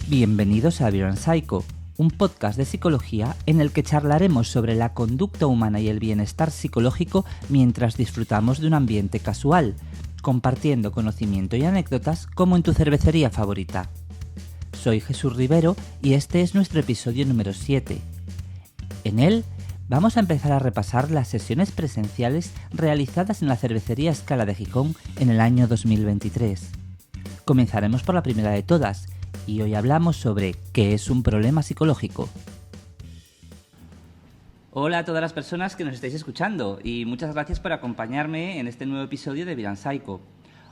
Bienvenidos a Beyond Psycho, un podcast de psicología en el que charlaremos sobre la conducta humana y el bienestar psicológico mientras disfrutamos de un ambiente casual, compartiendo conocimiento y anécdotas como en tu cervecería favorita. Soy Jesús Rivero y este es nuestro episodio número 7. En él vamos a empezar a repasar las sesiones presenciales realizadas en la cervecería Scala de Gijón en el año 2023. Comenzaremos por la primera de todas, y hoy hablamos sobre ¿qué es un problema psicológico? Hola a todas las personas que nos estáis escuchando y muchas gracias por acompañarme en este nuevo episodio de Beyond Psycho.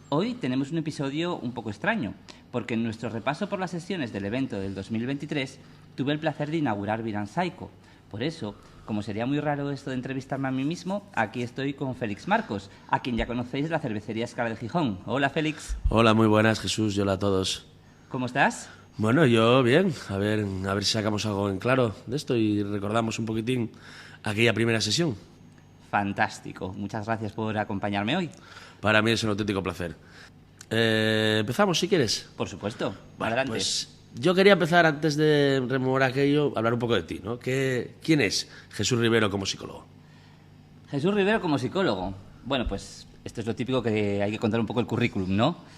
Hoy tenemos un episodio un poco extraño, porque en nuestro repaso por las sesiones del evento del 2023 tuve el placer de inaugurar Beyond Psycho. Por eso, como sería muy raro esto de entrevistarme a mí mismo, aquí estoy con Félix Marcos, a quien ya conocéis de la cervecería Scala de Gijón. Hola, Félix. Hola, muy buenas, Jesús, y hola a todos. ¿Cómo estás? Bueno, yo bien, a ver si sacamos algo en claro de esto y recordamos un poquitín aquella primera sesión. Fantástico, muchas gracias por acompañarme hoy. Para mí es un auténtico placer. Empezamos, si quieres. Por supuesto, Vale, adelante. Pues yo quería empezar, antes de rememorar aquello, hablar un poco de ti, ¿no? ¿Quién es Jesús Rivero como psicólogo? Jesús Rivero como psicólogo. Bueno, pues esto es lo típico que hay que contar un poco el currículum, ¿no?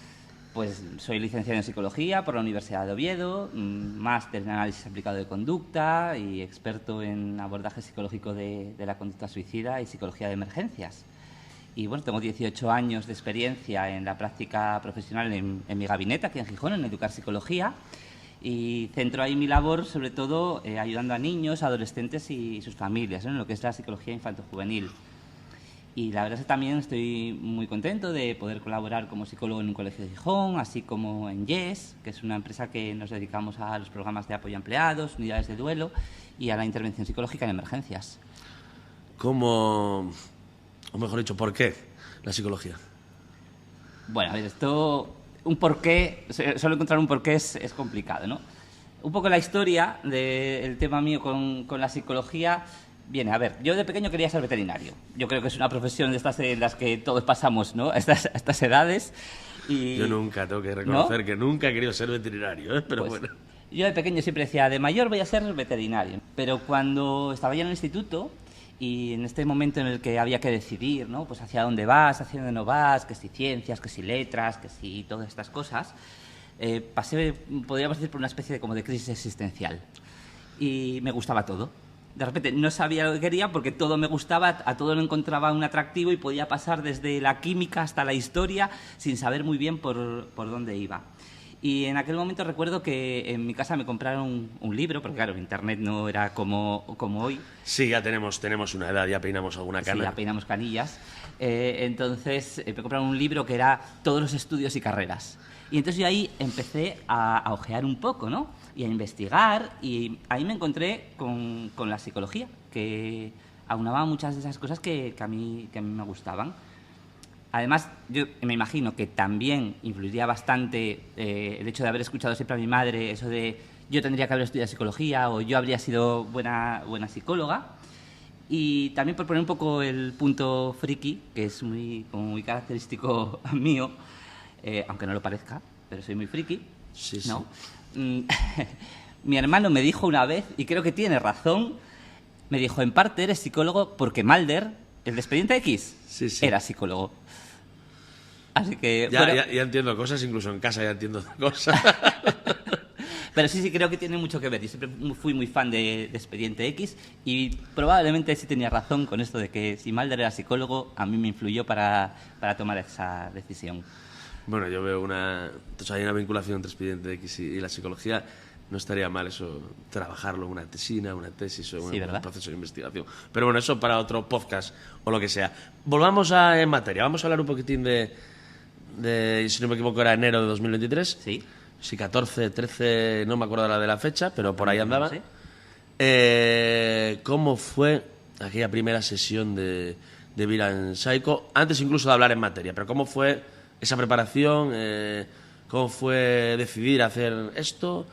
Pues soy licenciado en Psicología por la Universidad de Oviedo, máster en Análisis Aplicado de Conducta y experto en abordaje psicológico de la conducta suicida y psicología de emergencias. Y bueno, tengo 18 años de experiencia en la práctica profesional en mi gabinete aquí en Gijón, en Educar Psicología, y centro ahí mi labor sobre todo ayudando a niños, adolescentes y sus familias, ¿no? En lo que es la psicología infanto-juvenil. Y la verdad es que también estoy muy contento de poder colaborar como psicólogo en un colegio de Gijón, así como en Yes, que es una empresa que nos dedicamos a los programas de apoyo a empleados, unidades de duelo y a la intervención psicológica en emergencias. ¿Cómo, o mejor dicho, por qué la psicología? Bueno, a ver, esto, un porqué, solo encontrar un porqué es complicado, ¿no? Un poco la historia del tema mío con la psicología. Bien, a ver, yo de pequeño quería ser veterinario. Yo creo que es una profesión de estas en las que todos pasamos, ¿no? A estas edades. Y, yo nunca, tengo que reconocer, ¿no? que nunca he querido ser veterinario, ¿eh? Pero pues, bueno. Yo de pequeño siempre decía, de mayor voy a ser veterinario. Pero cuando estaba ya en el instituto y en este momento en el que había que decidir, ¿no? Pues hacia dónde vas, hacia dónde no vas, que si ciencias, que si letras, que si todas estas cosas, pasé, podríamos decir, por una especie de, como de crisis existencial. Y me gustaba todo. De repente no sabía lo que quería porque todo me gustaba, a todo lo encontraba un atractivo y podía pasar desde la química hasta la historia sin saber muy bien por dónde iba. Y en aquel momento recuerdo que en mi casa me compraron un libro, porque claro, internet no era como hoy. Sí, ya tenemos una edad, ya peinamos alguna cana. Sí, ya peinamos canillas. Entonces me compraron un libro que era Todos los estudios y carreras. Y entonces yo ahí empecé a ojear un poco, ¿no? Y a investigar, y ahí me encontré con la psicología, que aunaba muchas de esas cosas que a mí me gustaban. Además, yo me imagino que también influiría bastante el hecho de haber escuchado siempre a mi madre eso de yo tendría que haber estudiado psicología o yo habría sido buena psicóloga. Y también por poner un poco el punto friki, que es muy característico mío, aunque no lo parezca, pero soy muy friki, Sí, ¿no? sí. Mi hermano me dijo una vez, y creo que tiene razón, me dijo, en parte eres psicólogo porque Mulder, el de Expediente X, Sí, sí. era psicólogo. Así que... Ya, bueno, ya entiendo cosas, incluso en casa ya entiendo cosas. pero sí, creo que tiene mucho que ver. Yo siempre fui muy fan de Expediente X y probablemente sí tenía razón con esto de que si Mulder era psicólogo, a mí me influyó para tomar esa decisión. Bueno, yo veo entonces hay una vinculación entre Expediente X y la psicología. No estaría mal eso, trabajarlo en una tesina, una tesis o Sí, un proceso de investigación. Pero bueno, eso para otro podcast o lo que sea. Volvamos en materia. Vamos a hablar un poquitín de, si no me equivoco, era enero de 2023. Sí. Sí, 14, 13, no me acuerdo de la fecha, pero por ahí andaba. Sí. ¿Cómo fue aquella primera sesión de Beyond Psycho? Antes incluso de hablar en materia, pero ¿cómo fue esa preparación? ¿Cómo fue decidir hacer esto?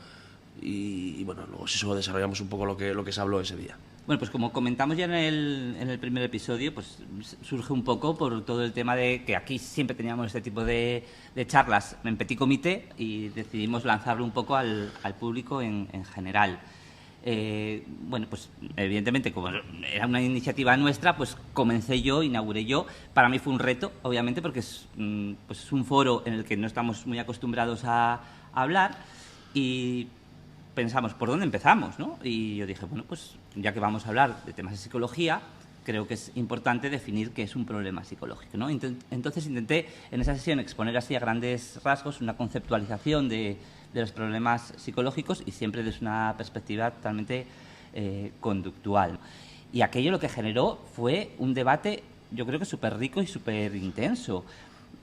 Y bueno, luego si eso desarrollamos un poco lo que se habló ese día. Bueno, pues como comentamos ya en el primer episodio, pues surge un poco por todo el tema de que aquí siempre teníamos este tipo de charlas en petit comité y decidimos lanzarlo un poco al público en general. Bueno, pues evidentemente como era una iniciativa nuestra, pues comencé yo, inauguré yo. Para mí fue un reto, obviamente, porque pues es un foro en el que no estamos muy acostumbrados a hablar y pensamos, ¿por dónde empezamos, no? Y yo dije, bueno, pues ya que vamos a hablar de temas de psicología, creo que es importante definir qué es un problema psicológico, ¿no? Entonces intenté en esa sesión exponer así a grandes rasgos una conceptualización de los problemas psicológicos y siempre desde una perspectiva totalmente conductual. Y aquello lo que generó fue un debate, yo creo que súper rico y súper intenso,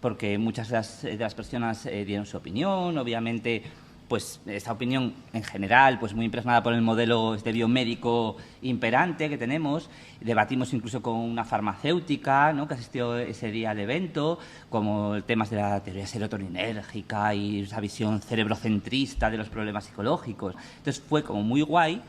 porque muchas de las personas dieron su opinión, obviamente pues esta opinión en general pues muy impregnada por el modelo biomédico imperante que tenemos. Debatimos incluso con una farmacéutica, ¿no?, que asistió ese día al evento, como temas de la teoría serotoninérgica y esa visión cerebrocentrista de los problemas psicológicos. Entonces fue como muy guay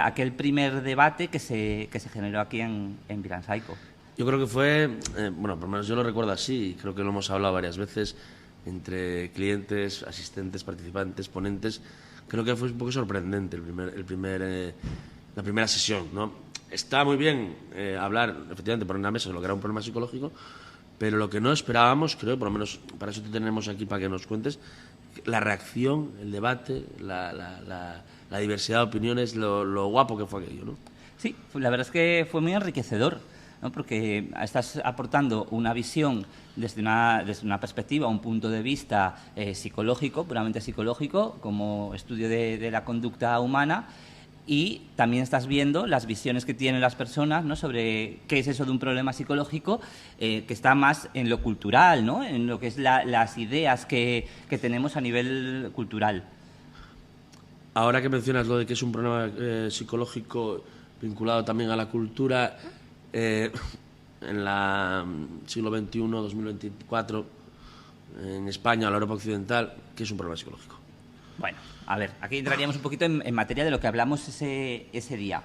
aquel primer debate que se generó aquí en Viran Psycho. Yo creo que fue, bueno, por lo menos yo lo recuerdo así, creo que lo hemos hablado varias veces, entre clientes, asistentes, participantes, ponentes. Creo que fue un poco sorprendente la primera sesión, ¿no? Está muy bien hablar, efectivamente, por una mesa de lo que era un problema psicológico, pero lo que no esperábamos, creo, por lo menos para eso te tenemos aquí, para que nos cuentes, la reacción, el debate, la diversidad de opiniones, lo guapo que fue aquello, ¿no? Sí, la verdad es que fue muy enriquecedor, ¿no? Porque estás aportando una visión desde una perspectiva, un punto de vista psicológico, puramente psicológico, como estudio de la conducta humana, y también estás viendo las visiones que tienen las personas, ¿no?, sobre qué es eso de un problema psicológico, que está más en lo cultural, ¿no?, en lo que es las ideas que tenemos a nivel cultural. Ahora que mencionas lo de que es un problema psicológico vinculado también a la cultura, en el siglo XXI, 2024, en España, en la Europa occidental, ¿qué es un problema psicológico? Bueno, a ver, aquí entraríamos un poquito en materia de lo que hablamos ese día.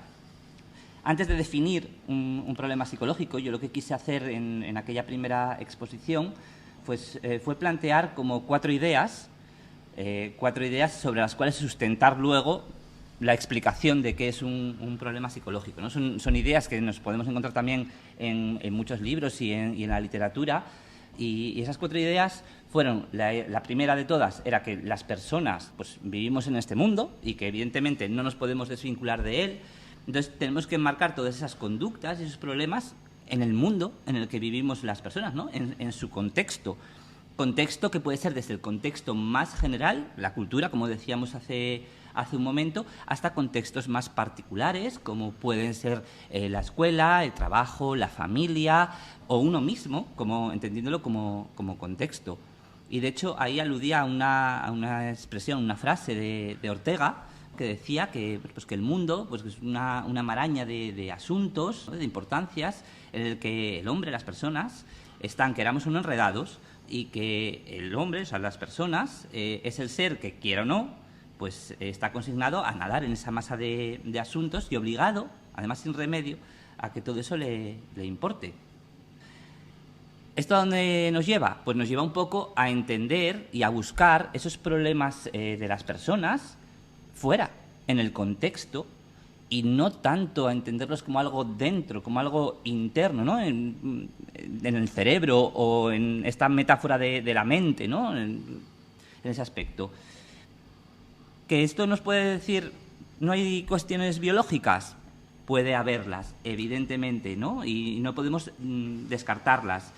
Antes de definir un problema psicológico, yo lo que quise hacer en aquella primera exposición pues, fue plantear como cuatro ideas sobre las cuales sustentar luego la explicación de qué es un problema psicológico, ¿no? Son ideas que nos podemos encontrar también en muchos libros y en la literatura. Y esas cuatro ideas fueron, la primera de todas era que las personas pues, vivimos en este mundo y que evidentemente no nos podemos desvincular de él. Entonces tenemos que enmarcar todas esas conductas y esos problemas en el mundo en el que vivimos las personas, ¿no?, en su contexto. Contexto que puede ser desde el contexto más general, la cultura, como decíamos hace un momento, hasta contextos más particulares, como pueden ser la escuela, el trabajo, la familia o uno mismo, entendiéndolo como contexto. Y de hecho ahí aludía a una expresión, una frase de Ortega, que decía que el mundo pues, es una maraña de asuntos, ¿no?, de importancias, en el que el hombre, las personas, están, queramos o no, enredados, y que el hombre, o sea, las personas, es el ser que, quiera o no, pues está consignado a nadar en esa masa de asuntos y obligado, además sin remedio, a que todo eso le importe. ¿Esto a dónde nos lleva? Pues nos lleva un poco a entender y a buscar esos problemas de las personas fuera, en el contexto, y no tanto a entenderlos como algo dentro, como algo interno, ¿no?, en el cerebro o en esta metáfora de la mente, ¿no?, en ese aspecto. ¿Que esto nos puede decir no hay cuestiones biológicas? Puede haberlas, evidentemente, ¿no?, y no podemos descartarlas.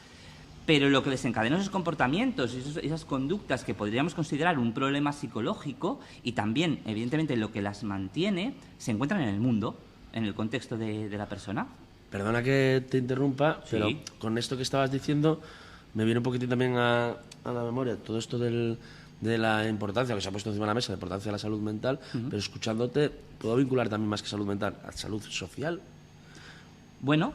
Pero lo que desencadena esos comportamientos y esas conductas que podríamos considerar un problema psicológico, y también, evidentemente, lo que las mantiene, se encuentran en el mundo, en el contexto de la persona. Perdona que te interrumpa, Sí. pero con esto que estabas diciendo me viene un poquitín también a la memoria todo esto de la importancia que se ha puesto encima de la mesa, la importancia de la salud mental, pero escuchándote puedo vincular también más que salud mental a salud social. Bueno,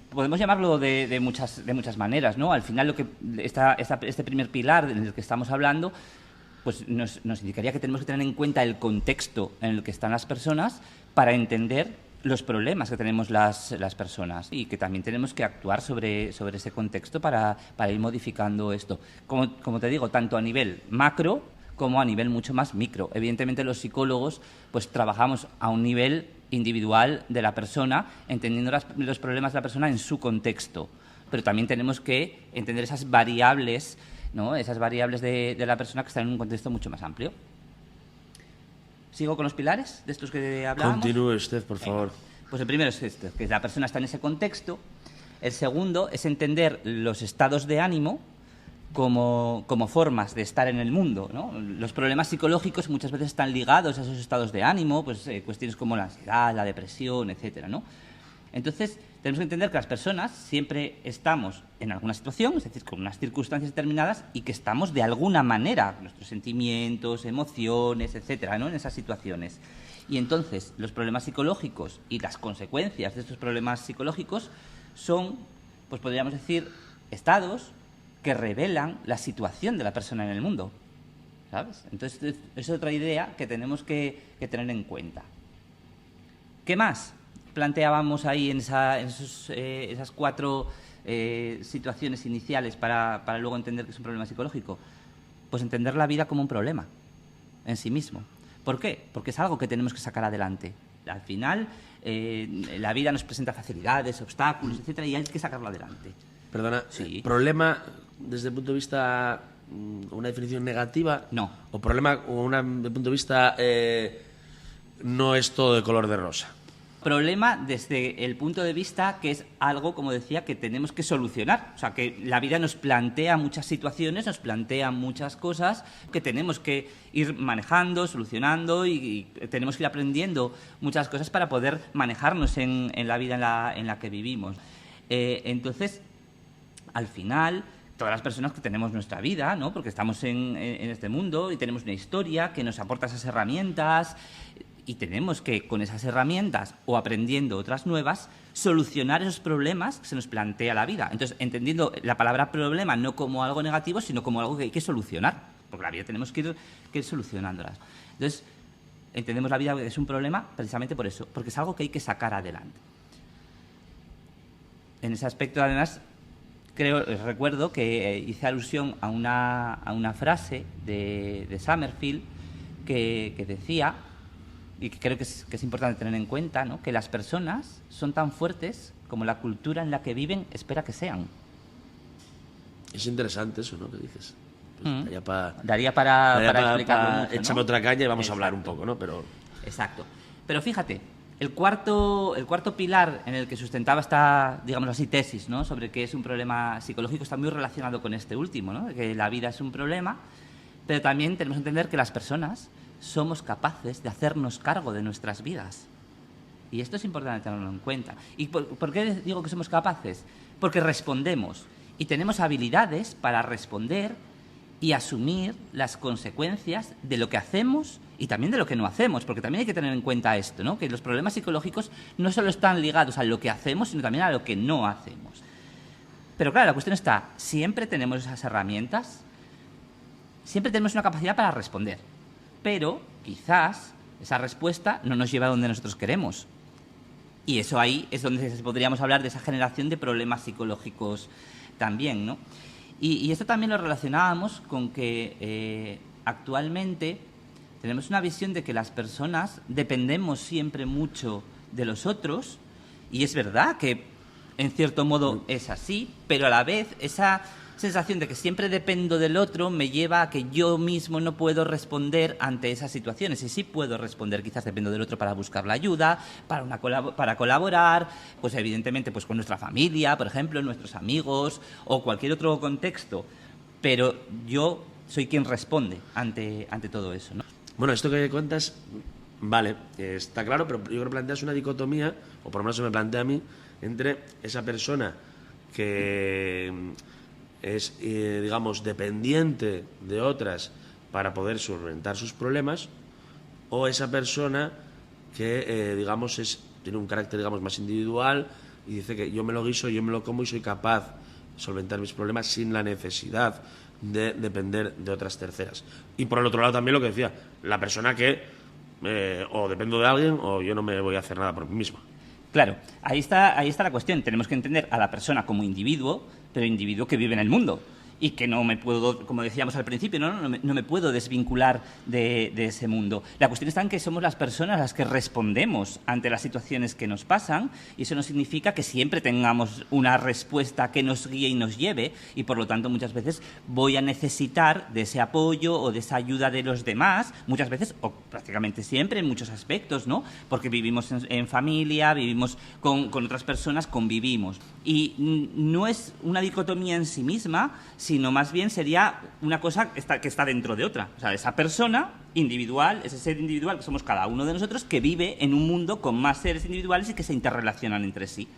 podemos llamarlo de muchas maneras, ¿no? Al final, este primer pilar en el que estamos hablando, pues nos indicaría que tenemos que tener en cuenta el contexto en el que están las personas para entender los problemas que tenemos las personas y que también tenemos que actuar sobre ese contexto para ir modificando esto. Como te digo, tanto a nivel macro como a nivel mucho más micro. Evidentemente los psicólogos pues trabajamos a un nivel individual de la persona, entendiendo los problemas de la persona en su contexto, pero también tenemos que entender esas variables, ¿no? Esas variables de la persona que están en un contexto mucho más amplio. ¿Sigo con los pilares de estos que hablábamos? Continúe usted, por favor. Pues el primero es este, que la persona está en ese contexto. El segundo es entender los estados de ánimo como formas de estar en el mundo, ¿no? Los problemas psicológicos muchas veces están ligados a esos estados de ánimo, pues cuestiones como la ansiedad, la depresión, etcétera, ¿no? Entonces, tenemos que entender que las personas siempre estamos en alguna situación, es decir, con unas circunstancias determinadas, y que estamos de alguna manera, nuestros sentimientos, emociones, etcétera, ¿no? En esas situaciones. Y entonces, los problemas psicológicos y las consecuencias de estos problemas psicológicos son, pues podríamos decir, estados que revelan la situación de la persona en el mundo, ¿sabes? Entonces, es otra idea que tenemos que tener en cuenta. ¿Qué más planteábamos ahí en esas 4 situaciones iniciales para luego entender que es un problema psicológico? Pues entender la vida como un problema en sí mismo. ¿Por qué? Porque es algo que tenemos que sacar adelante. Al final, la vida nos presenta facilidades, obstáculos, etcétera, y hay que sacarlo adelante. Perdona, Sí. ¿problema desde el punto de vista, una definición negativa? No. ¿O problema desde el punto de vista, no es todo de color de rosa? Problema desde el punto de vista que es algo, como decía, que tenemos que solucionar. O sea, que la vida nos plantea muchas situaciones, nos plantea muchas cosas que tenemos que ir manejando, solucionando y tenemos que ir aprendiendo muchas cosas para poder manejarnos en la vida en la que vivimos. Entonces, al final, todas las personas que tenemos nuestra vida, ¿no? Porque estamos en este mundo y tenemos una historia que nos aporta esas herramientas y tenemos que, con esas herramientas o aprendiendo otras nuevas, solucionar esos problemas que se nos plantea la vida. Entonces, entendiendo la palabra problema no como algo negativo, sino como algo que hay que solucionar, porque la vida tenemos que ir solucionándolas. Entonces, entendemos la vida que es un problema precisamente por eso, porque es algo que hay que sacar adelante. En ese aspecto, además, recuerdo que hice alusión a una frase de Summerfield que decía, y que creo que es importante tener en cuenta, ¿no?, que las personas son tan fuertes como la cultura en la que viven espera que sean. Es interesante eso, ¿no?, que dices. Pues Daría para explicarlo mucho, ¿no? Échame otra caña y vamos Exacto. a hablar un poco, ¿no? Pero... Exacto. Pero fíjate, el cuarto pilar en el que sustentaba esta, digamos así, tesis, ¿no?, sobre que es un problema psicológico, está muy relacionado con este último, ¿no?, que la vida es un problema, pero también tenemos que entender que las personas somos capaces de hacernos cargo de nuestras vidas. Y esto es importante tenerlo en cuenta. ¿Y por qué digo que somos capaces? Porque respondemos y tenemos habilidades para responder y asumir las consecuencias de lo que hacemos y también de lo que no hacemos, porque también hay que tener en cuenta esto, ¿no?, que los problemas psicológicos no solo están ligados a lo que hacemos, sino también a lo que no hacemos. Pero claro, la cuestión está, ¿siempre tenemos esas herramientas? Siempre tenemos una capacidad para responder, pero quizás esa respuesta no nos lleva a donde nosotros queremos. Y eso ahí es donde podríamos hablar de esa generación de problemas psicológicos también, ¿no? Y esto también lo relacionábamos con que actualmente tenemos una visión de que las personas dependemos siempre mucho de los otros, y es verdad que en cierto modo es así, pero a la vez esa sensación de que siempre dependo del otro me lleva a que yo mismo no puedo responder ante esas situaciones. Y sí puedo responder, quizás dependo del otro para buscar la ayuda, para colaborar, pues evidentemente pues con nuestra familia, por ejemplo, nuestros amigos o cualquier otro contexto. Pero yo soy quien responde ante todo eso, ¿no? Bueno, esto que cuentas, vale, está claro, pero yo creo que planteas una dicotomía, o por lo menos se me plantea a mí, entre esa persona que es, digamos, dependiente de otras para poder solventar sus problemas, o esa persona que, digamos, tiene un carácter, digamos, más individual y dice que yo me lo guiso, yo me lo como y soy capaz de solventar mis problemas sin la necesidad de depender de otras terceras. Y por el otro lado también lo que decía, la persona que o dependo de alguien o yo no me voy a hacer nada por mí misma. Claro, ahí está la cuestión. Tenemos que entender a la persona como individuo, pero individuo que vive en el mundo. Y que no me puedo, como decíamos al principio, no me puedo desvincular de ese mundo. La cuestión está en que somos las personas las que respondemos ante las situaciones que nos pasan, y eso no significa que siempre tengamos una respuesta que nos guíe y nos lleve, y por lo tanto muchas veces voy a necesitar de ese apoyo o de esa ayuda de los demás, muchas veces, o prácticamente siempre, en muchos aspectos, ¿no? Porque vivimos en familia, vivimos con otras personas, convivimos. Y no es una dicotomía en sí misma, sino más bien sería una cosa que está dentro de otra. O sea, esa persona individual, ese ser individual que somos cada uno de nosotros, que vive en un mundo con más seres individuales y que se interrelacionan entre sí.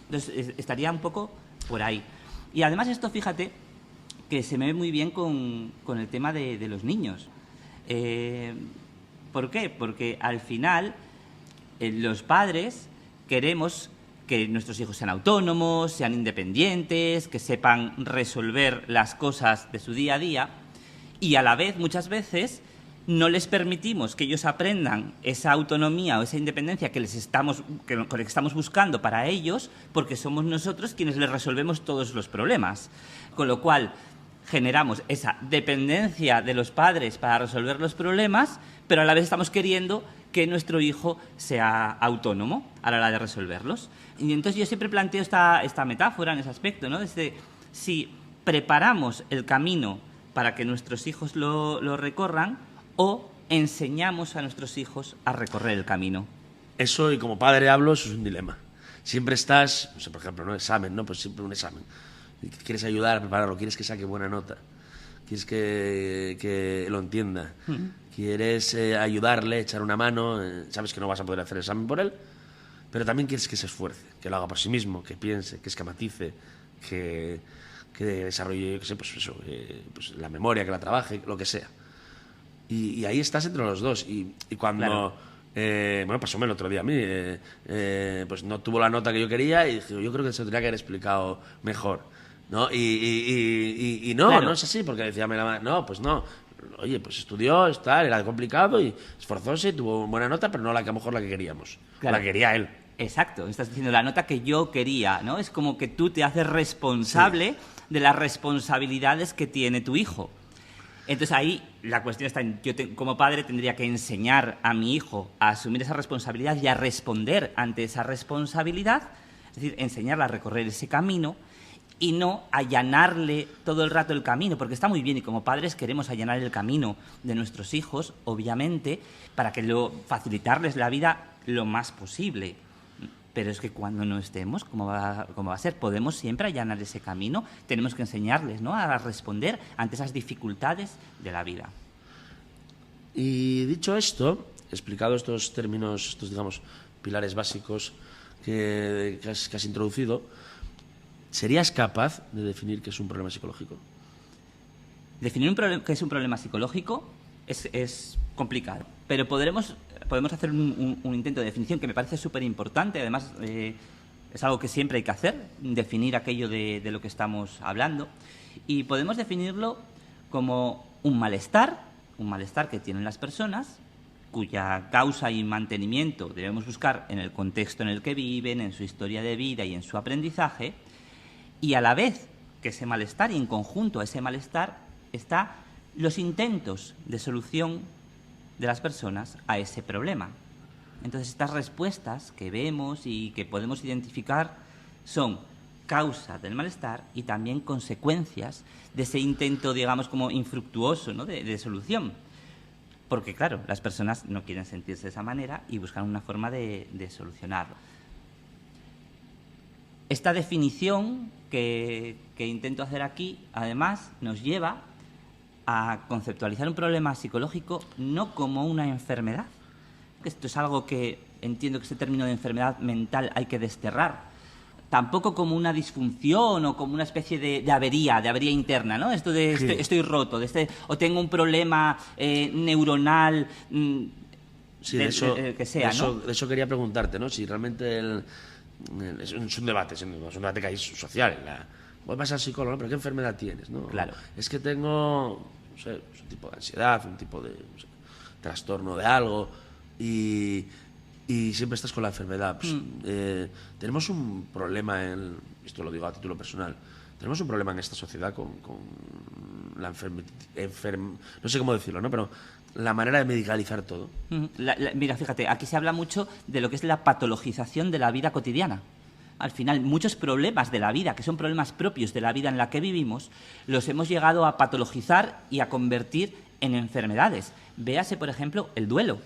Entonces, estaría un poco por ahí. Y además esto, fíjate, que se me ve muy bien con el tema de los niños. ¿Por qué? Porque al final los padres queremos que nuestros hijos sean autónomos, sean independientes, que sepan resolver las cosas de su día a día, y a la vez, muchas veces, no les permitimos que ellos aprendan esa autonomía o esa independencia con la que estamos buscando para ellos, porque somos nosotros quienes les resolvemos todos los problemas. Con lo cual, generamos esa dependencia de los padres para resolver los problemas, pero a la vez estamos queriendo que nuestro hijo sea autónomo a la hora de resolverlos. Y entonces yo siempre planteo esta metáfora en ese aspecto, ¿no? Desde, si preparamos el camino para que nuestros hijos lo recorran, o enseñamos a nuestros hijos a recorrer el camino. Eso, y como padre hablo, eso es un dilema. Siempre estás, no sé, por ejemplo, ¿no? Examen, ¿no? Pues siempre un examen. Quieres ayudar a prepararlo, quieres que saque buena nota, quieres que lo entienda, quieres ayudarle, echar una mano, sabes que no vas a poder hacer el examen por él, pero también quieres que se esfuerce, que lo haga por sí mismo, que piense, que esquematice, que desarrolle, yo qué sé, pues eso, pues la memoria, que la trabaje, lo que sea. Y ahí estás entre los dos. Y cuando... Claro. Bueno, pasóme el otro día a mí. Pues no tuvo la nota que yo quería y dije, yo creo que se lo tendría que haber explicado mejor, ¿no? Y no, claro. No es así, porque decía mi mamá, no, pues no. Oye, pues estudió, era complicado y esforzóse, tuvo buena nota, pero no la que a lo mejor la que queríamos. Claro. La que quería él. Exacto, estás diciendo la nota que yo quería, ¿no? Es como que tú te haces responsable de las responsabilidades que tiene tu hijo. Entonces ahí la cuestión está en, como padre tendría que enseñar a mi hijo a asumir esa responsabilidad y a responder ante esa responsabilidad, es decir, enseñarle a recorrer ese camino y no allanarle todo el rato el camino, porque está muy bien y como padres queremos allanar el camino de nuestros hijos, obviamente, para facilitarles la vida lo más posible. Pero es que cuando no estemos, ¿cómo va a ser? Podemos siempre allanar ese camino. Tenemos que enseñarles, ¿no?, a responder ante esas dificultades de la vida. Y dicho esto, explicado estos términos, estos, digamos, pilares básicos que has introducido, ¿serías capaz de definir qué es un problema psicológico? Definir qué es un problema psicológico es complicado, pero podemos hacer un intento de definición que me parece súper importante. Además, es algo que siempre hay que hacer, definir aquello de lo que estamos hablando. Y podemos definirlo como un malestar que tienen las personas, cuya causa y mantenimiento debemos buscar en el contexto en el que viven, en su historia de vida y en su aprendizaje. Y a la vez que ese malestar, y en conjunto a ese malestar, está los intentos de solución de las personas a ese problema. Entonces, estas respuestas que vemos y que podemos identificar son causa del malestar y también consecuencias de ese intento, digamos, como infructuoso, ¿no?, de solución. Porque, claro, las personas no quieren sentirse de esa manera y buscan una forma de solucionarlo. Esta definición que intento hacer aquí, además, nos lleva a conceptualizar un problema psicológico no como una enfermedad. Esto es algo que entiendo que ese término de enfermedad mental hay que desterrar. Tampoco como una disfunción o como una especie de avería interna, ¿no? Esto de Sí. estoy roto, o tengo un problema neuronal, Sí, de que sea, ¿no? De eso quería preguntarte, ¿no? Si realmente es un debate, es un debate que hay social. Vos vas al psicólogo, ¿no? ¿Pero qué enfermedad tienes, no? Claro. Es que tengo, no sé, un tipo de ansiedad, un tipo de, no sé, trastorno de algo. Y y siempre estás con la enfermedad. Pues, tenemos un problema, esto lo digo a título personal, tenemos un problema en esta sociedad con la no sé cómo decirlo, ¿no? Pero la manera de medicalizar todo. Mira, fíjate, aquí se habla mucho de lo que es la patologización de la vida cotidiana. Al final, muchos problemas de la vida, que son problemas propios de la vida en la que vivimos, los hemos llegado a patologizar y a convertir en enfermedades. Véase, por ejemplo, el duelo.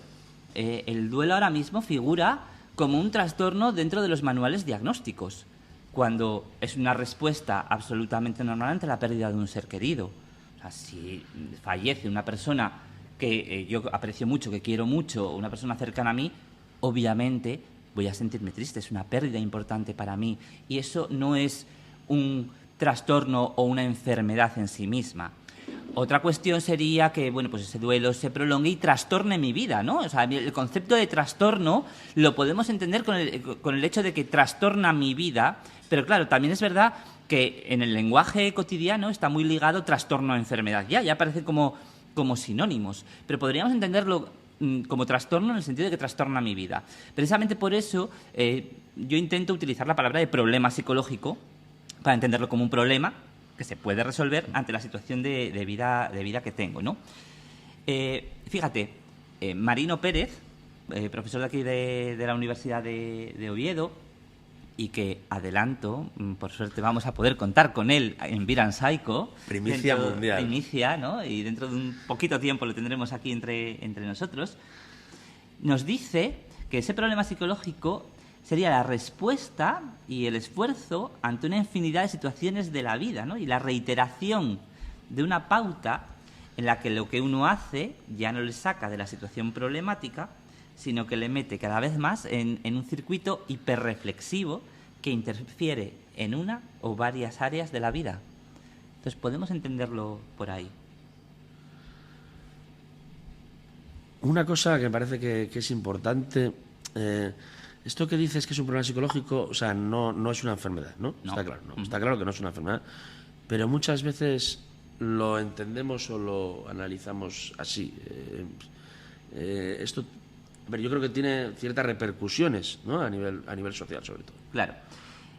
El duelo ahora mismo figura como un trastorno dentro de los manuales diagnósticos, cuando es una respuesta absolutamente normal ante la pérdida de un ser querido. O sea, si fallece una persona que yo aprecio mucho, que quiero mucho, una persona cercana a mí, obviamente voy a sentirme triste, es una pérdida importante para mí. Y eso no es un trastorno o una enfermedad en sí misma. Otra cuestión sería que, bueno, pues ese duelo se prolongue y trastorne mi vida, ¿no? O sea, el concepto de trastorno lo podemos entender con el hecho de que trastorna mi vida, pero claro, también es verdad que en el lenguaje cotidiano está muy ligado trastorno a enfermedad. Ya aparece como sinónimos, pero podríamos entenderlo como trastorno en el sentido de que trastorna mi vida. Precisamente por eso yo intento utilizar la palabra de problema psicológico para entenderlo como un problema que se puede resolver ante la situación de vida que tengo, ¿no? Fíjate, Marino Pérez, profesor de aquí de la Universidad de Oviedo, y que adelanto, por suerte vamos a poder contar con él en Beer and Psycho. Primicia mundial. Primicia, ¿no? Y dentro de un poquito tiempo lo tendremos aquí entre nosotros. Nos dice que ese problema psicológico sería la respuesta y el esfuerzo ante una infinidad de situaciones de la vida, ¿no? Y la reiteración de una pauta en la que lo que uno hace ya no le saca de la situación problemática, sino que le mete cada vez más en un circuito hiperreflexivo que interfiere en una o varias áreas de la vida. Entonces podemos entenderlo por ahí. Una cosa que me parece que es importante, esto que dices que es un problema psicológico, o sea, no es una enfermedad, ¿no? Está claro, ¿no? Está claro que no es una enfermedad, pero muchas veces lo entendemos o lo analizamos así. Esto, a ver, yo creo que tiene ciertas repercusiones, ¿no? A nivel social, sobre todo. Claro.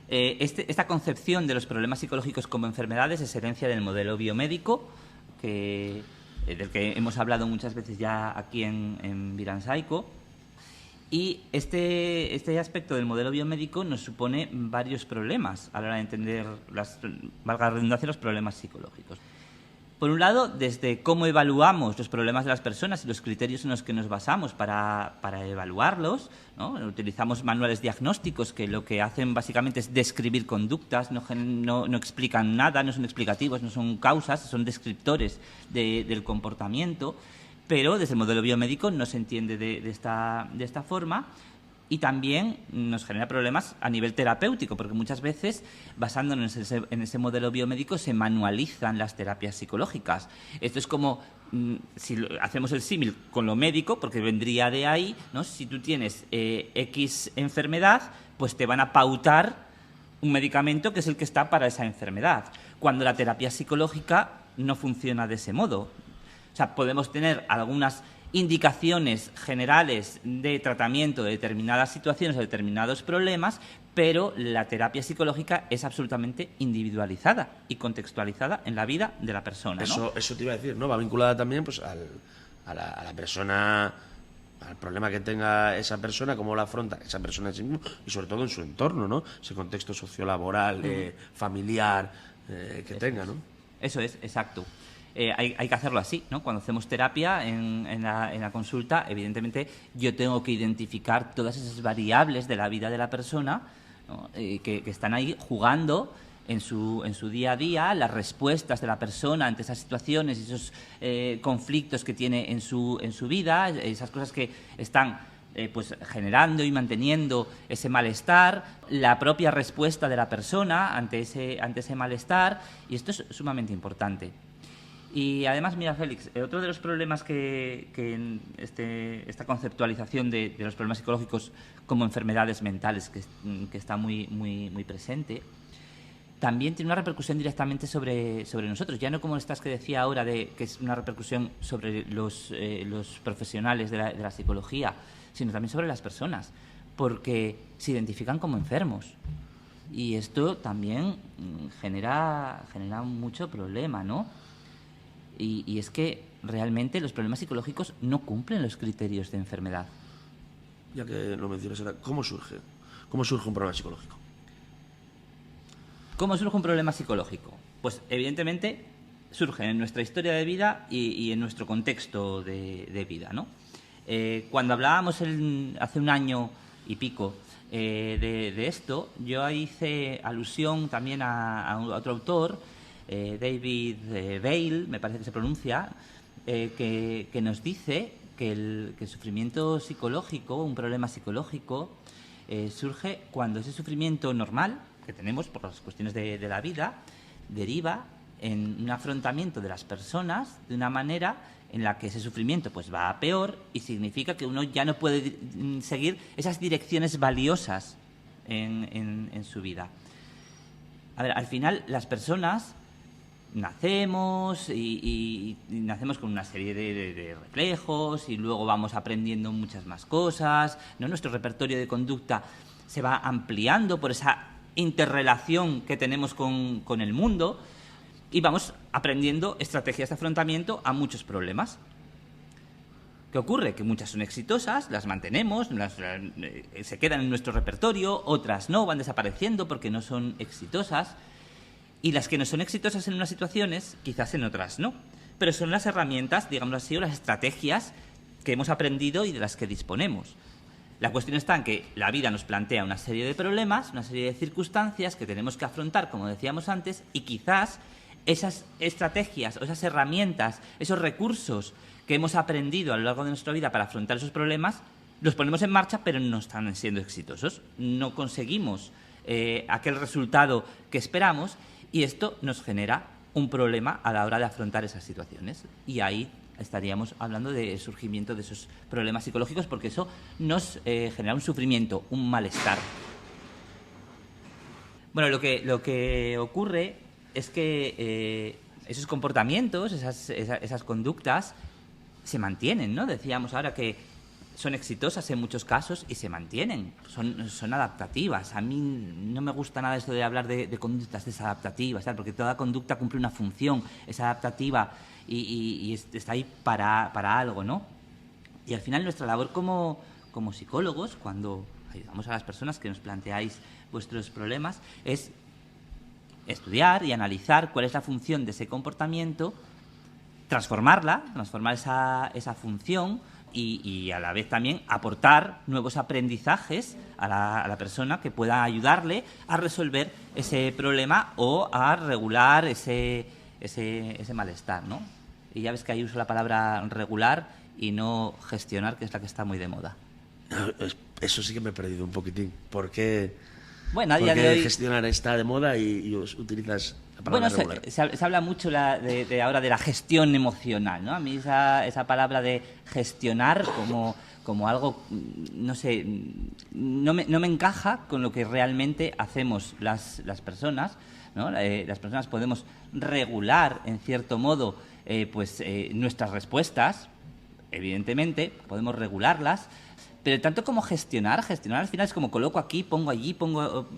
Esta concepción de los problemas psicológicos como enfermedades es herencia del modelo biomédico, del que hemos hablado muchas veces ya aquí en Beer and Psycho. Y este aspecto del modelo biomédico nos supone varios problemas a la hora de entender, valga la redundancia, los problemas psicológicos. Por un lado, desde cómo evaluamos los problemas de las personas y los criterios en los que nos basamos para evaluarlos, ¿no? Utilizamos manuales diagnósticos que lo que hacen básicamente es describir conductas, no explican nada, no son explicativos, no son causas, son descriptores del comportamiento, pero desde el modelo biomédico no se entiende de esta forma. Y también nos genera problemas a nivel terapéutico, porque muchas veces, basándonos en ese modelo biomédico, se manualizan las terapias psicológicas. Esto es como, si hacemos el símil con lo médico, porque vendría de ahí, ¿no? Si tú tienes X enfermedad, pues te van a pautar un medicamento que es el que está para esa enfermedad, cuando la terapia psicológica no funciona de ese modo. O sea, podemos tener algunas indicaciones generales de tratamiento de determinadas situaciones o determinados problemas, pero la terapia psicológica es absolutamente individualizada y contextualizada en la vida de la persona, ¿no? Eso te iba a decir, ¿no? Va vinculada también pues a la persona, al problema que tenga esa persona, cómo lo afronta esa persona en sí misma y sobre todo en su entorno, ¿no? Ese contexto sociolaboral, familiar que tenga, ¿no? Eso es, exacto. Hay que hacerlo así, ¿no? Cuando hacemos terapia en la consulta, evidentemente yo tengo que identificar todas esas variables de la vida de la persona, ¿no? que están ahí jugando en su día a día, las respuestas de la persona ante esas situaciones y esos conflictos que tiene en su vida, esas cosas que están pues generando y manteniendo ese malestar, la propia respuesta de la persona ante ese malestar, y esto es sumamente importante. Y además, mira, Félix, otro de los problemas que en esta conceptualización de los problemas psicológicos como enfermedades mentales que está muy presente, también tiene una repercusión directamente sobre nosotros. Ya no como estas que decía ahora, que es una repercusión sobre los profesionales de la psicología, sino también sobre las personas, porque se identifican como enfermos. Y esto también genera mucho problema, ¿no? Y es que realmente los problemas psicológicos no cumplen los criterios de enfermedad. Ya que lo mencionas ahora, ¿cómo surge? ¿Cómo surge un problema psicológico? ¿Cómo surge un problema psicológico? Pues evidentemente surge en nuestra historia de vida y en nuestro contexto de vida, ¿no? Cuando hablábamos hace un año y pico de esto, yo hice alusión también a otro autor, David Bale, me parece que se pronuncia, que nos dice que el sufrimiento psicológico, un problema psicológico, surge cuando ese sufrimiento normal que tenemos por las cuestiones de la vida deriva en un afrontamiento de las personas de una manera en la que ese sufrimiento pues va a peor y significa que uno ya no puede seguir esas direcciones valiosas en su vida. A ver, al final las personas nacemos y nacemos con una serie de reflejos y luego vamos aprendiendo muchas más cosas, ¿no? Nuestro repertorio de conducta se va ampliando por esa interrelación que tenemos con el mundo y vamos aprendiendo estrategias de afrontamiento a muchos problemas. ¿Qué ocurre? Que muchas son exitosas, las mantenemos, se quedan en nuestro repertorio, otras no, van desapareciendo porque no son exitosas. Y las que no son exitosas en unas situaciones, quizás en otras no. Pero son las herramientas, digámoslo así, o las estrategias que hemos aprendido y de las que disponemos. La cuestión está en que la vida nos plantea una serie de problemas, una serie de circunstancias que tenemos que afrontar, como decíamos antes, y quizás esas estrategias o esas herramientas, esos recursos que hemos aprendido a lo largo de nuestra vida para afrontar esos problemas, los ponemos en marcha, pero no están siendo exitosos. No conseguimos aquel resultado que esperamos y esto nos genera un problema a la hora de afrontar esas situaciones. Y ahí estaríamos hablando del surgimiento de esos problemas psicológicos, porque eso nos genera un sufrimiento, un malestar. Bueno, lo que ocurre es que esos comportamientos, esas conductas se mantienen, ¿no? Decíamos ahora que son exitosas en muchos casos y se mantienen, son adaptativas. A mí no me gusta nada esto de hablar de conductas desadaptativas, ¿sabes? Porque toda conducta cumple una función, es adaptativa y está ahí para algo, ¿no? Y al final nuestra labor como psicólogos, cuando ayudamos a las personas que nos planteáis vuestros problemas, es estudiar y analizar cuál es la función de ese comportamiento, transformar esa función y a la vez también aportar nuevos aprendizajes a la persona que pueda ayudarle a resolver ese problema o a regular ese malestar, ¿no? Y ya ves que ahí uso la palabra regular y no gestionar, que es la que está muy de moda. Eso sí que me he perdido un poquitín. ¿Por qué, bueno, a día de hoy gestionar está de moda y utilizas la palabra regular? Se habla mucho ahora de la gestión emocional, ¿no? A mí esa palabra de gestionar como algo, no sé, no me encaja con lo que realmente hacemos las personas, ¿no? Las personas podemos regular, en cierto modo, nuestras respuestas, evidentemente, podemos regularlas, pero tanto como gestionar al final es como coloco aquí, pongo allí, pongo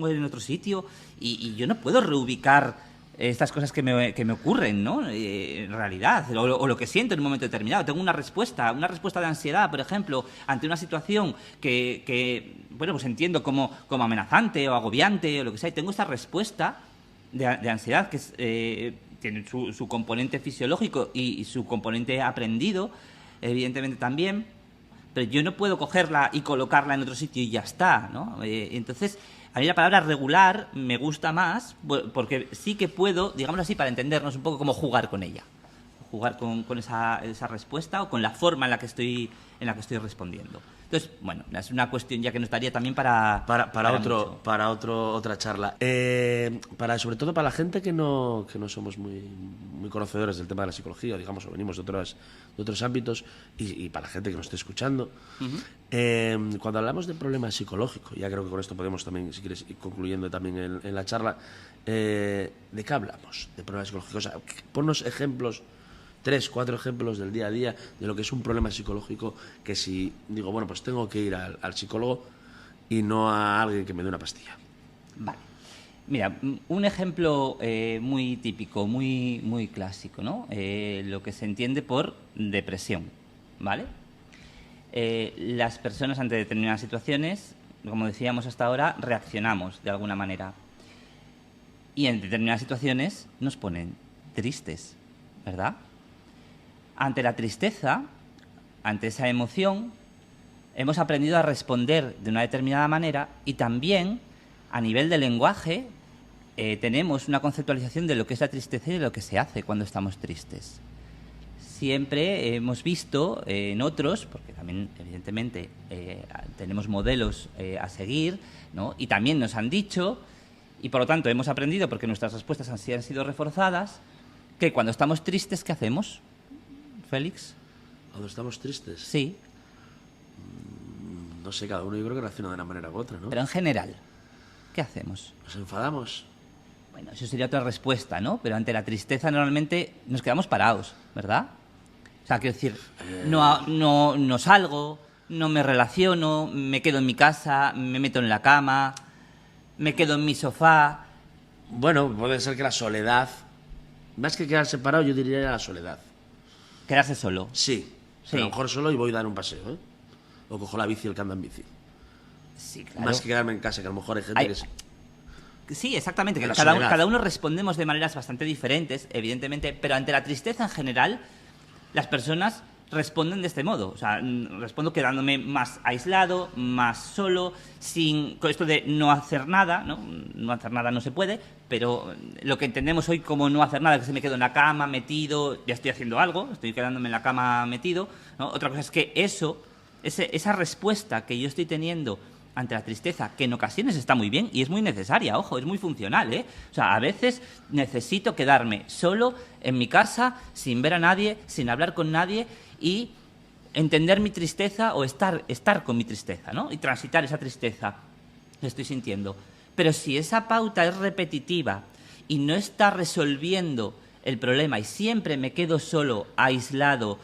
en otro sitio y yo no puedo reubicar estas cosas que me ocurren, ¿no? En realidad, o lo que siento en un momento determinado. Tengo una respuesta de ansiedad, por ejemplo, ante una situación que bueno, pues entiendo como amenazante o agobiante o lo que sea, y tengo esta respuesta de ansiedad que tiene su componente fisiológico y su componente aprendido, evidentemente también, pero yo no puedo cogerla y colocarla en otro sitio y ya está, ¿no? Entonces, a mí la palabra regular me gusta más porque sí que puedo, digámoslo así, para entendernos un poco, como jugar con ella. Jugar con esa respuesta o con la forma en la que estoy respondiendo. Entonces, bueno, es una cuestión ya que nos daría también para mucho. otra charla. Sobre todo para la gente que no somos muy conocedores del tema de la psicología, digamos, o venimos de otros ámbitos, y para la gente que nos esté escuchando, cuando hablamos de problemas psicológicos, ya creo que con esto podemos también, si quieres, ir concluyendo también en la charla, ¿de qué hablamos? De problemas psicológicos. O sea, ponnos ejemplos, 3, 4 ejemplos del día a día de lo que es un problema psicológico, que si digo, bueno, pues tengo que ir al psicólogo y no a alguien que me dé una pastilla. Vale. Mira, un ejemplo muy típico, muy clásico, ¿no? Lo que se entiende por depresión, ¿vale? Las personas ante determinadas situaciones, como decíamos hasta ahora, reaccionamos de alguna manera. Y en determinadas situaciones nos ponen tristes, ¿verdad? Ante la tristeza, ante esa emoción, hemos aprendido a responder de una determinada manera y también, a nivel de lenguaje, tenemos una conceptualización de lo que es la tristeza y de lo que se hace cuando estamos tristes. Siempre hemos visto en otros, porque también, evidentemente, tenemos modelos a seguir, ¿no? Y también nos han dicho, y por lo tanto hemos aprendido, porque nuestras respuestas han sido reforzadas, que cuando estamos tristes, ¿qué hacemos? Félix. Cuando estamos tristes. Sí. No sé, cada uno yo creo que reacciona de una manera u otra, ¿no? Pero en general, ¿qué hacemos? Nos enfadamos. Bueno, eso sería otra respuesta, ¿no? Pero ante la tristeza normalmente nos quedamos parados, ¿verdad? O sea, quiero decir, no salgo, no me relaciono, me quedo en mi casa, me meto en la cama, me quedo en mi sofá. Bueno, puede ser que la soledad, más que quedarse parado, yo diría la soledad. Quedarse solo. Sí. A lo mejor solo y voy a dar un paseo, ¿eh? O cojo la bici, el que anda en bici. Sí, claro. Más que quedarme en casa, que a lo mejor hay gente que... Sí, exactamente. Que soledad. Cada uno respondemos de maneras bastante diferentes, evidentemente, pero ante la tristeza en general, las personas responden de este modo. O sea, respondo quedándome más aislado, más solo, con esto de no hacer nada, ¿no? No hacer nada no se puede, pero lo que entendemos hoy como no hacer nada, que se me quedo en la cama metido, ya estoy haciendo algo, estoy quedándome en la cama metido, ¿no? Otra cosa es que esa respuesta que yo estoy teniendo ante la tristeza, que en ocasiones está muy bien y es muy necesaria, ojo, es muy funcional, ¿eh? O sea, a veces necesito quedarme solo en mi casa, sin ver a nadie, sin hablar con nadie y entender mi tristeza o estar con mi tristeza, ¿no? Y transitar esa tristeza que estoy sintiendo. Pero si esa pauta es repetitiva y no está resolviendo el problema y siempre me quedo solo, aislado,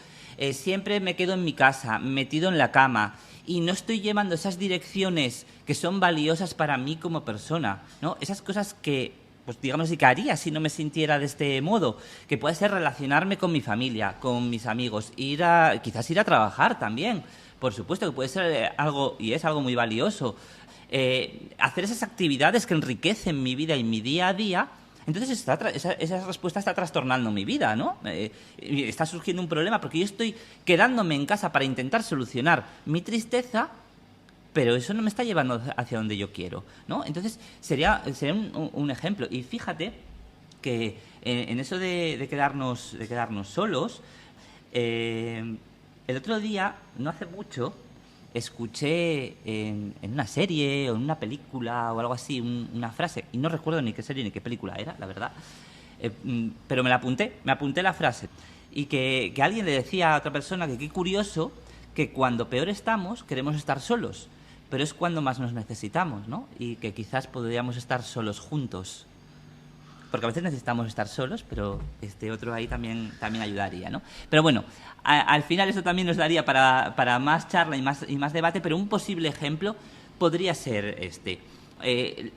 siempre me quedo en mi casa, metido en la cama y no estoy llevando esas direcciones que son valiosas para mí como persona, ¿no? Esas cosas que, pues digamos así, que haría si no me sintiera de este modo, que puede ser relacionarme con mi familia, con mis amigos, quizás ir a trabajar también, por supuesto que puede ser algo, y es algo muy valioso, hacer esas actividades que enriquecen mi vida y mi día a día. Entonces esa respuesta está trastornando mi vida, ¿no? Está surgiendo un problema porque yo estoy quedándome en casa para intentar solucionar mi tristeza, pero eso no me está llevando hacia donde yo quiero, ¿no? Entonces sería un ejemplo. Y fíjate que en eso de quedarnos solos, el otro día, no hace mucho, escuché en una serie o en una película o algo así una frase, y no recuerdo ni qué serie ni qué película era, la verdad, pero me apunté la frase, y que alguien le decía a otra persona que qué curioso que cuando peor estamos queremos estar solos, pero es cuando más nos necesitamos, ¿no? Y que quizás podríamos estar solos juntos. Porque a veces necesitamos estar solos, pero este otro ahí también ayudaría, ¿no? Pero bueno, al final eso también nos daría para más charla y más debate, pero un posible ejemplo podría ser este.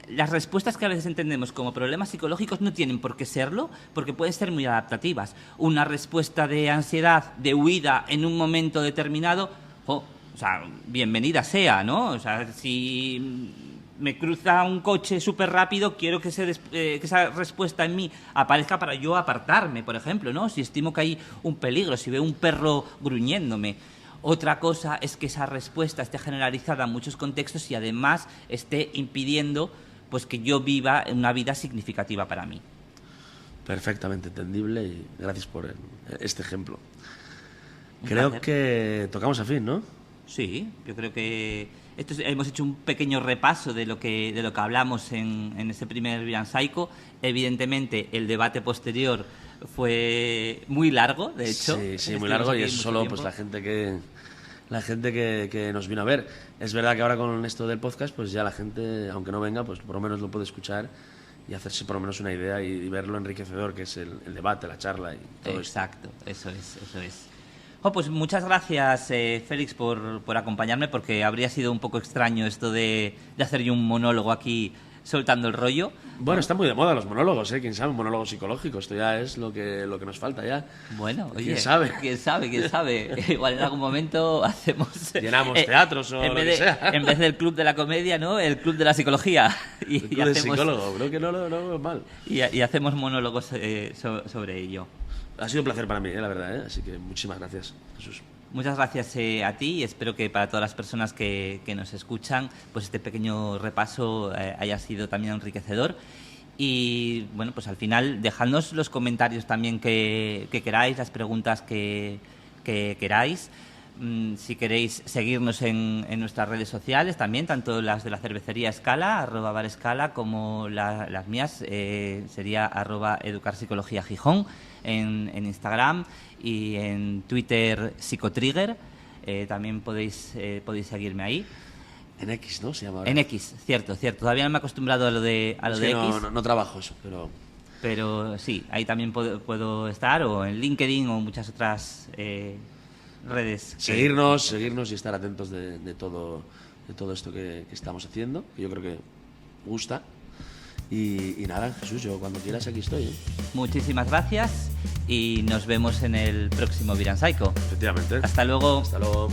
Las respuestas que a veces entendemos como problemas psicológicos no tienen por qué serlo, porque pueden ser muy adaptativas. Una respuesta de ansiedad, de huida en un momento determinado, o sea, bienvenida sea, ¿no? O sea, si me cruza un coche súper rápido, quiero que esa respuesta en mí aparezca para yo apartarme, por ejemplo, ¿no? Si estimo que hay un peligro, si veo un perro gruñéndome. Otra cosa es que esa respuesta esté generalizada en muchos contextos y además esté impidiendo pues que yo viva una vida significativa para mí. Perfectamente entendible y gracias por este ejemplo. Creo que tocamos a fin, ¿no? Sí, yo creo que hemos hecho un pequeño repaso de lo que hablamos en este primer Viran Psycho. Evidentemente, el debate posterior fue muy largo, de hecho. Sí, muy largo, y eso solo pues la gente que nos vino a ver. Es verdad que ahora con esto del podcast, pues ya la gente, aunque no venga, pues por lo menos lo puede escuchar y hacerse por lo menos una idea y verlo enriquecedor, que es el debate, la charla y todo. Exacto, eso es. Pues muchas gracias, Félix, por acompañarme, porque habría sido un poco extraño esto de hacer yo un monólogo aquí soltando el rollo. Bueno, están muy de moda los monólogos, ¿eh? Quién sabe, un monólogo psicológico, esto ya es lo que nos falta ya. Bueno, oye, ¿quién sabe? ¿Quién sabe? Igual en algún momento hacemos... Llenamos teatros o lo que sea. En vez del club de la comedia, ¿no? El club de la psicología. El club de psicólogo, creo que no lo mal. Y hacemos monólogos sobre ello. Ha sido un placer para mí, la verdad, ¿eh? Así que muchísimas gracias, Jesús. Muchas gracias a ti, y espero que para todas las personas que nos escuchan, pues este pequeño repaso haya sido también enriquecedor. Y bueno, pues al final dejadnos los comentarios también que queráis, las preguntas que queráis. Si queréis seguirnos en nuestras redes sociales también, tanto las de la cervecería Escala, @barescala, como las mías, sería @educarpsicologiagijón en Instagram, y en Twitter Psicotrigger. También podéis seguirme ahí. En X, ¿no? Se llama ahora. En X, cierto. Todavía no me he acostumbrado a lo de X. No trabajo eso, pero sí, ahí también puedo estar, o en LinkedIn o muchas otras redes. Seguirnos y estar atentos de todo esto que estamos haciendo, que yo creo que gusta. Y nada, Jesús, yo cuando quieras aquí estoy, ¿eh? Muchísimas gracias y nos vemos en el próximo Viran Psycho. Efectivamente. Hasta luego. Hasta luego.